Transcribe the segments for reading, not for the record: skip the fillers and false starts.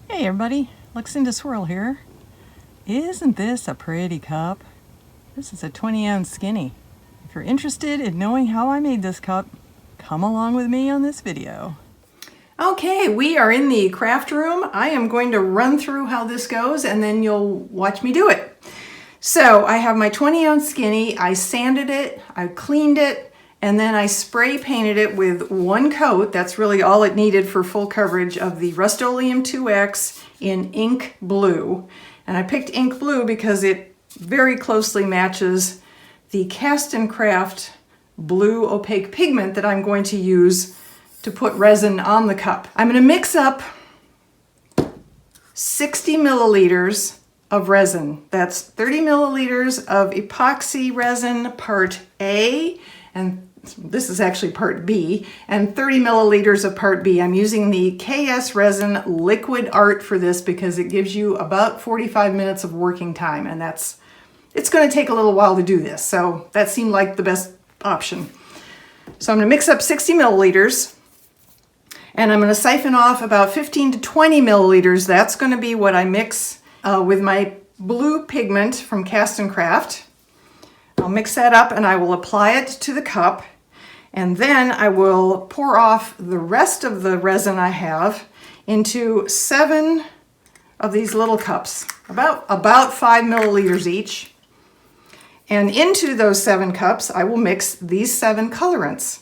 Hey everybody, Luxinda Swirl here. Isn't this a pretty cup? This is a 20-ounce skinny. If you're interested in knowing how I made this cup, come along with me on this video. Okay, we are in the craft room. I am going to run through how this goes and then you'll watch me do it. So I have my 20-ounce skinny. I sanded it, I cleaned it, and then I spray painted it with one coat. That's really all it needed for full coverage of the Rust-Oleum 2X in ink blue. And I picked ink blue because it very closely matches the Cast & Craft blue opaque pigment that I'm going to use to put resin on the cup. I'm going to mix up 60 milliliters of resin. That's 30 milliliters of epoxy resin part A, and this is actually part B, and 30 milliliters of part B. I'm using the KS Resin Liquid Art for this because it gives you about 45 minutes of working time, and it's going to take a little while to do this, so that seemed like the best option. So I'm going to mix up 60 milliliters, and I'm going to siphon off about 15 to 20 milliliters. That's going to be what I mix with my blue pigment from Cast & Craft. I'll mix that up and I will apply it to the cup, and then I will pour off the rest of the resin I have into 7 of these little cups, about 5 milliliters each. And into those 7 cups, I will mix these 7 colorants.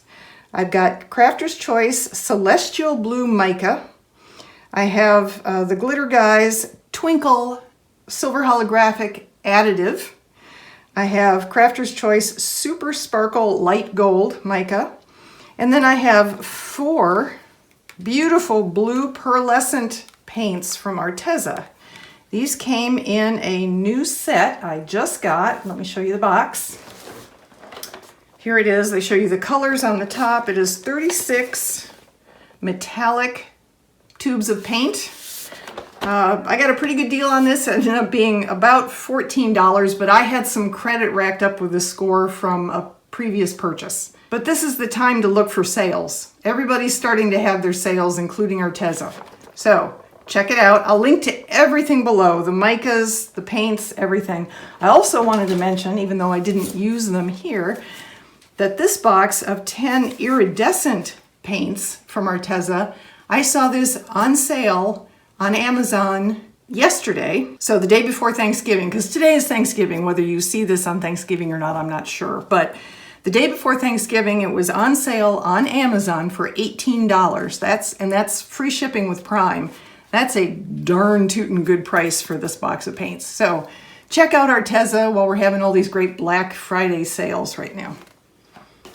I've got Crafter's Choice Celestial Blue Mica. I have the Glitter Guys Twinkl Silver Holographic Additive. I have Crafter's Choice Super Sparkle Light Gold Mica. And then I have 4 beautiful blue pearlescent paints from Arteza. These came in a new set I just got. Let me show you the box. Here it is. They show you the colors on the top. It is 36 metallic tubes of paint. I got a pretty good deal on this. It ended up being about $14, but I had some credit racked up with a score from a previous purchase. But this is the time to look for sales. Everybody's starting to have their sales, including Arteza. So check it out. I'll link to everything below, the micas, the paints, everything. I also wanted to mention, even though I didn't use them here, that this box of 10 iridescent paints from Arteza, I saw this on sale on Amazon yesterday, so the day before Thanksgiving, because today is Thanksgiving. Whether you see this on Thanksgiving or not, I'm not sure, but the day before Thanksgiving, it was on sale on Amazon for $18. That's free shipping with Prime. That's a darn tootin' good price for this box of paints. So check out Arteza while we're having all these great Black Friday sales right now.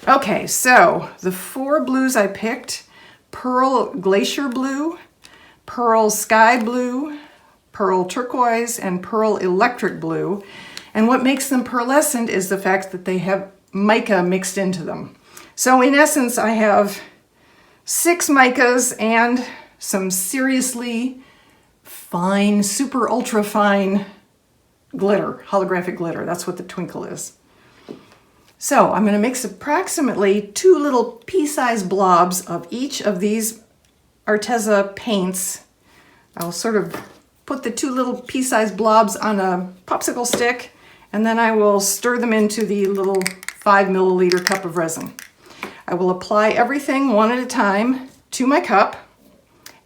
Okay, so the 4 blues I picked: Pearl Glacier Blue, Pearl Sky Blue, Pearl Turquoise, and Pearl Electric Blue. And what makes them pearlescent is the fact that they have mica mixed into them. So in essence, I have 6 micas and some seriously fine, super ultra fine glitter, holographic glitter. That's what the Twinkl is. So I'm going to mix approximately 2 little pea-sized blobs of each of these Arteza paints. I'll sort of put the 2 little pea-sized blobs on a popsicle stick, and then I will stir them into the little 5 milliliter cup of resin. I will apply everything one at a time to my cup,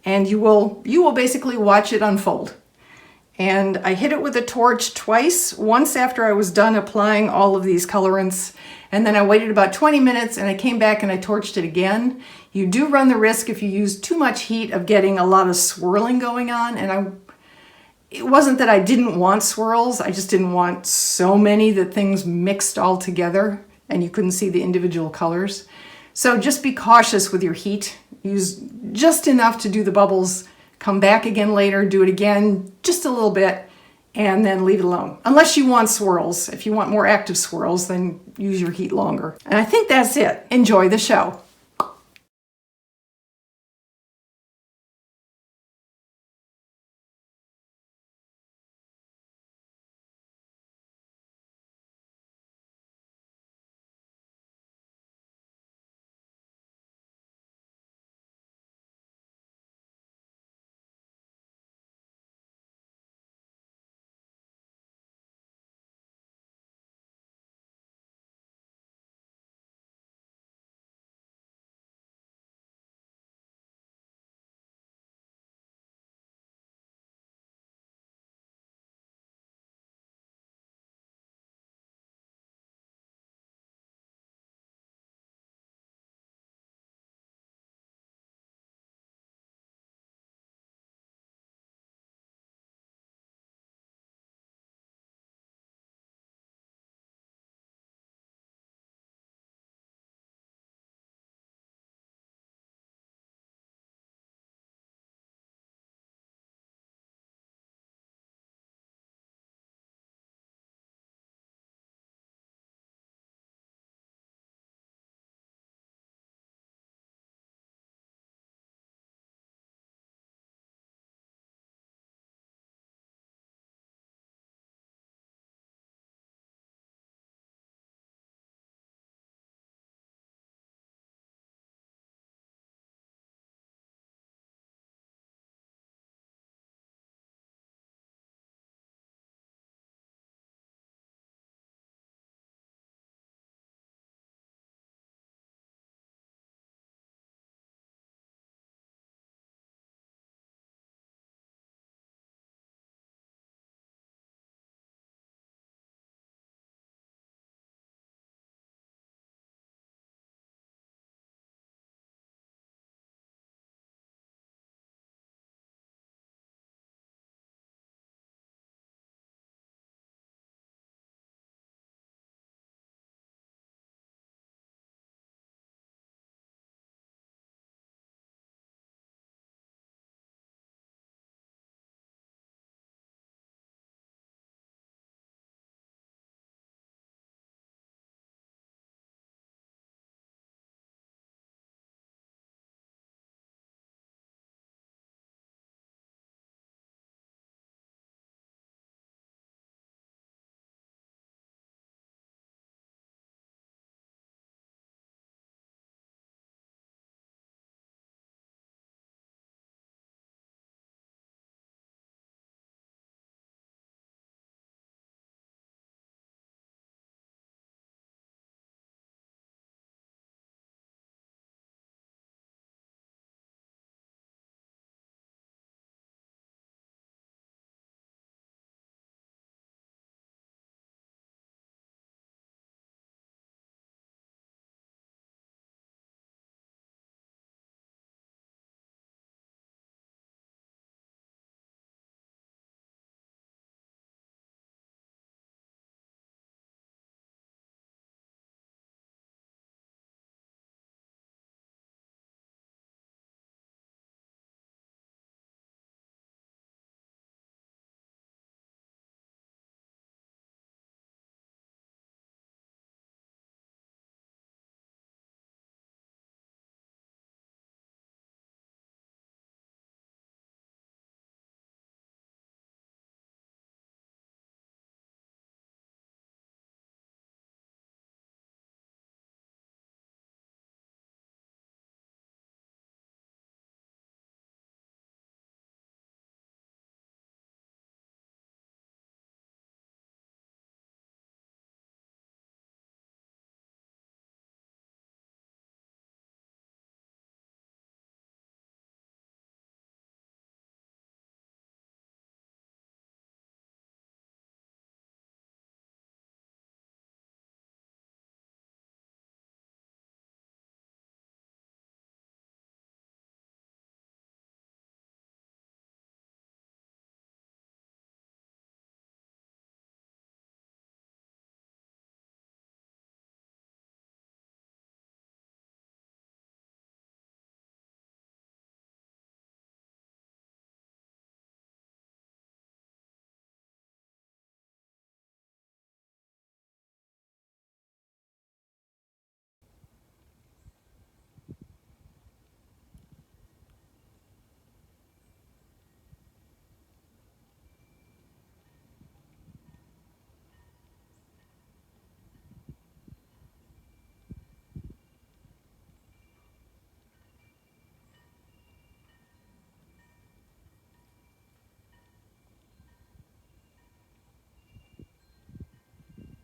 and you will basically watch it unfold. And I hit it with a torch twice, once after I was done applying all of these colorants, and then I waited about 20 minutes and I came back and I torched it again. You do run the risk, if you use too much heat, of getting a lot of swirling going on, and it wasn't that I didn't want swirls, I just didn't want so many that things mixed all together and you couldn't see the individual colors. So just be cautious with your heat. Use just enough to do the bubbles, come back again later, do it again, just a little bit, and then leave it alone. Unless you want swirls. If you want more active swirls, then use your heat longer. And I think that's it. Enjoy the show.